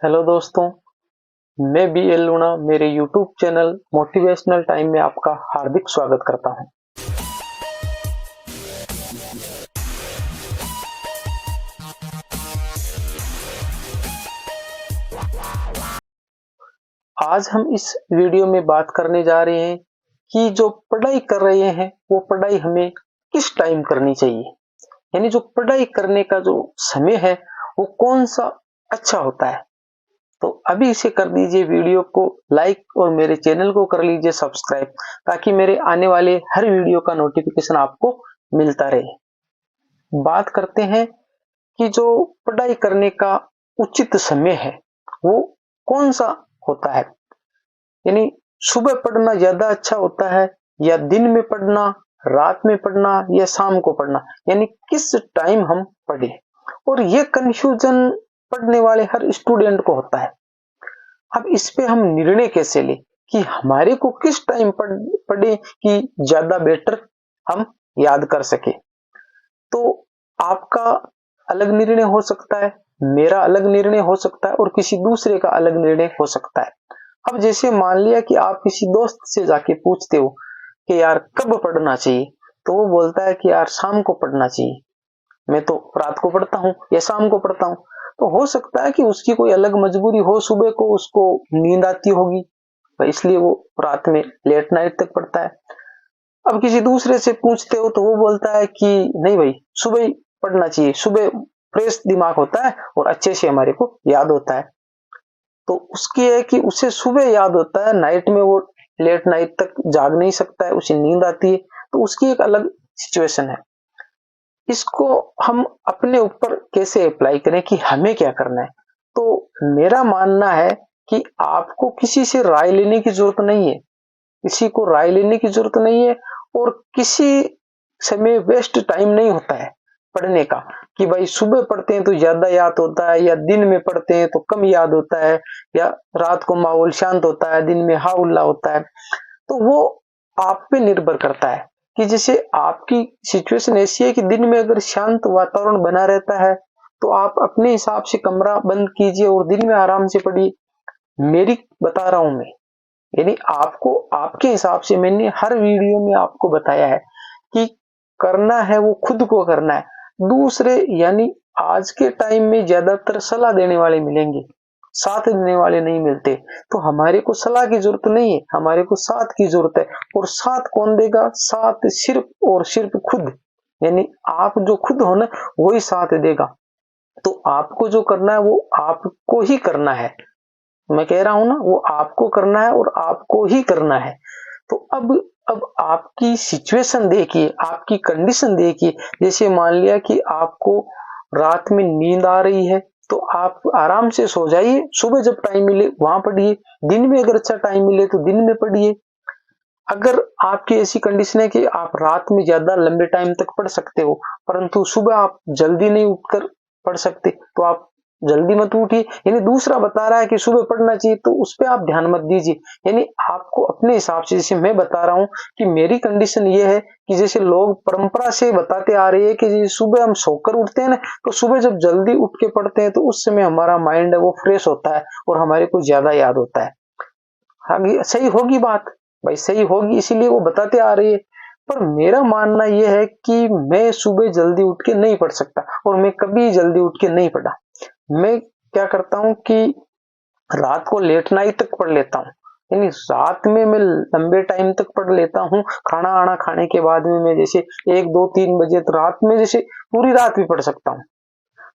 Hello दोस्तों, मैं B L लूणा मेरे यूट्यूब चैनल मोटिवेशनल टाइम में आपका हार्दिक स्वागत करता हूं। आज हम इस वीडियो में बात करने जा रहे हैं कि जो पढ़ाई कर रहे हैं वो पढ़ाई हमें किस टाइम करनी चाहिए, यानी जो पढ़ाई करने का जो समय है वो कौन सा अच्छा होता है। तो अभी इसे कर दीजिए वीडियो को लाइक और मेरे चैनल को कर लीजिए सब्सक्राइब, ताकि मेरे आने वाले हर वीडियो का नोटिफिकेशन आपको मिलता रहे। बात करते हैं कि जो पढ़ाई करने का उचित समय है वो कौन सा होता है, यानी सुबह पढ़ना ज्यादा अच्छा होता है या दिन में पढ़ना, रात में पढ़ना या शाम को पढ़ना, यानी किस टाइम हम पढ़े। और ये कंफ्यूजन पढ़ने वाले हर स्टूडेंट को होता है। अब इस पे हम निर्णय कैसे लें कि हमारे को किस टाइम पढ़े कि ज्यादा बेटर हम याद कर सके। तो आपका अलग निर्णय हो सकता है, मेरा अलग निर्णय हो सकता है और किसी दूसरे का अलग निर्णय हो सकता है। अब जैसे मान लिया कि आप किसी दोस्त से जाके पूछते हो कि यार कब पढ़ना चाहिए, तो वो बोलता है कि यार शाम को पढ़ना चाहिए, मैं तो रात को पढ़ता हूँ या शाम को पढ़ता हूँ। तो हो सकता है कि उसकी कोई अलग मजबूरी हो, सुबह को उसको नींद आती होगी, तो इसलिए वो रात में लेट नाइट तक पढ़ता है। अब किसी दूसरे से पूछते हो तो वो बोलता है कि नहीं भाई, सुबह ही पढ़ना चाहिए, सुबह फ्रेश दिमाग होता है और अच्छे से हमारे को याद होता है। तो उसकी है कि उसे सुबह याद होता है, नाइट में वो लेट नाइट तक जाग नहीं सकता है, उसे नींद आती है, तो उसकी एक अलग सिचुएशन है। इसको हम अपने ऊपर कैसे अप्लाई करें कि हमें क्या करना है। तो मेरा मानना है कि आपको किसी से राय लेने की जरूरत नहीं है, किसी को राय लेने की जरूरत नहीं है और किसी समय वेस्ट टाइम नहीं होता है पढ़ने का कि भाई सुबह पढ़ते हैं तो ज्यादा याद होता है या दिन में पढ़ते हैं तो कम याद होता है या रात को माहौल शांत होता है दिन में हाउल्ला होता है। तो वो आप पे निर्भर करता है कि जैसे आपकी सिचुएशन ऐसी है कि दिन में अगर शांत वातावरण बना रहता है तो आप अपने हिसाब से कमरा बंद कीजिए और दिन में आराम से पढ़िए। मेरी बता रहा हूं मैं, यानी आपको आपके हिसाब से मैंने हर वीडियो में आपको बताया है कि करना है वो खुद को करना है। दूसरे यानी आज के टाइम में ज्यादातर सलाह देने वाले मिलेंगे, साथ देने वाले नहीं मिलते। तो हमारे को सलाह की जरूरत नहीं है, हमारे को साथ की जरूरत है। और साथ कौन देगा? साथ सिर्फ और सिर्फ खुद, यानी आप जो खुद हो ना वही साथ देगा। तो आपको जो करना है वो आपको ही करना है, मैं कह रहा हूं ना, वो आपको करना है और आपको ही करना है। तो अब आपकी सिचुएशन देखिए, आपकी कंडीशन देखिए। जैसे मान लिया कि आपको रात में नींद आ रही है तो आप आराम से सो जाइए, सुबह जब टाइम मिले वहां पढ़िए। दिन में अगर अच्छा टाइम मिले तो दिन में पढ़िए। अगर आपकी ऐसी कंडीशन है कि आप रात में ज्यादा लंबे टाइम तक पढ़ सकते हो परंतु सुबह आप जल्दी नहीं उठकर पढ़ सकते, तो आप जल्दी मत उठिए। यानी दूसरा बता रहा है कि सुबह पढ़ना चाहिए तो उस पर आप ध्यान मत दीजिए। यानी आपको अपने हिसाब से, जैसे मैं बता रहा हूं कि मेरी कंडीशन ये है कि जैसे लोग परंपरा से बताते आ रही है कि सुबह हम सोकर उठते हैं ना, तो सुबह जब जल्दी उठ के पढ़ते हैं तो उस समय हमारा माइंड है वो फ्रेश होता है और हमारे को ज्यादा याद होता है। हाँ सही होगी बात, भाई सही होगी, इसीलिए वो बताते आ रही है। पर मेरा मानना यह है कि मैं सुबह जल्दी उठ के नहीं पढ़ सकता और मैं कभी जल्दी उठ के नहीं पढ़ा। मैं क्या करता हूं कि रात को लेट नाइट तक पढ़ लेता हूं, यानी रात में मैं लंबे टाइम तक पढ़ लेता हूं। खाना आना खाने के बाद में मैं जैसे 1 2 3 बजे तो रात में जैसे पूरी रात भी पढ़ सकता हूँ,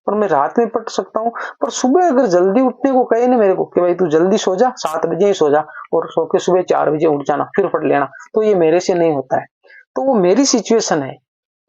पर मैं रात में पढ़ सकता हूँ। पर सुबह अगर जल्दी उठने को कहे ना मेरे को कि भाई तू जल्दी सो जा, 7 बजे ही सो जा और सो के सुबह 4 बजे उठ जाना फिर पढ़ लेना, तो ये मेरे से नहीं होता है। तो वो मेरी सिचुएशन है,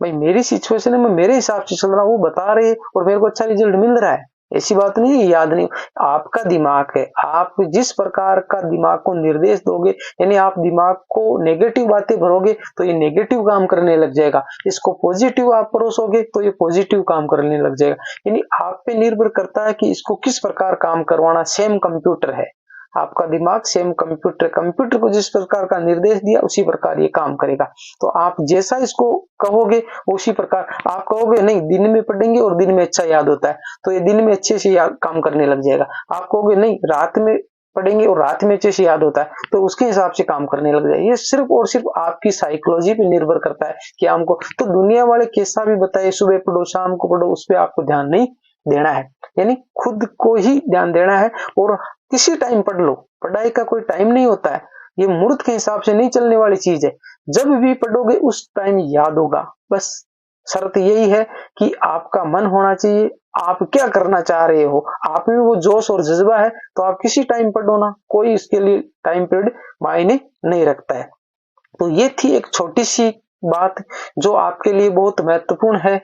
भाई मेरी सिचुएशन है, मैं मेरे हिसाब से चल रहा हूँ, वो बता रहे हैं और मेरे को अच्छा रिजल्ट मिल रहा है। ऐसी बात नहीं है याद नहीं, आपका दिमाग है, आप जिस प्रकार का दिमाग को निर्देश दोगे, यानी आप दिमाग को नेगेटिव बातें भरोगे तो ये नेगेटिव काम करने लग जाएगा, इसको पॉजिटिव आप परोसोगे तो ये पॉजिटिव काम करने लग जाएगा। यानी आप पे निर्भर करता है कि इसको किस प्रकार काम करवाना। सेम कंप्यूटर है, आपका दिमाग सेम कंप्यूटर को जिस प्रकार का निर्देश दिया उसी प्रकार ये काम करेगा। तो आप जैसा इसको कहोगे उसी प्रकार, आप कहोगे नहीं दिन में पढ़ेंगे और दिन में अच्छा याद होता है, तो ये दिन में अच्छे से काम करने लग जाएगा। आप कहोगे नहीं रात में पढ़ेंगे और रात में अच्छे से याद होता है, तो उसके हिसाब से काम करने लग जाए। ये सिर्फ और सिर्फ आपकी साइकोलॉजी पे निर्भर करता है कि हमको, तो दुनिया वाले कैसा भी बताए सुबह पढ़ो शाम को पढ़ो, उस पर आपको ध्यान नहीं देना है, यानी खुद को ही ध्यान देना है। और किसी टाइम पढ़ लो, पढ़ाई का कोई टाइम नहीं होता है, ये मूर्त के हिसाब से नहीं चलने वाली चीज है। जब भी पढ़ोगे उस टाइम याद होगा, बस शर्त यही है कि आपका मन होना चाहिए, आप क्या करना चाह रहे हो, आप में वो जोश और जज्बा है, तो आप किसी टाइम पढ़ो ना, कोई इसके लिए टाइम पीरियड मायने नहीं रखता है। तो ये थी एक छोटी सी बात जो आपके लिए बहुत महत्वपूर्ण है।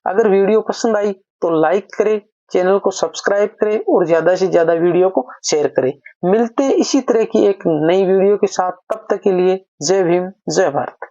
अगर वीडियो पसंद आई तो लाइक करें, चैनल को सब्सक्राइब करें और ज्यादा से ज्यादा वीडियो को शेयर करें। मिलते हैं इसी तरह की एक नई वीडियो के साथ, तब तक के लिए जय भीम जय भारत।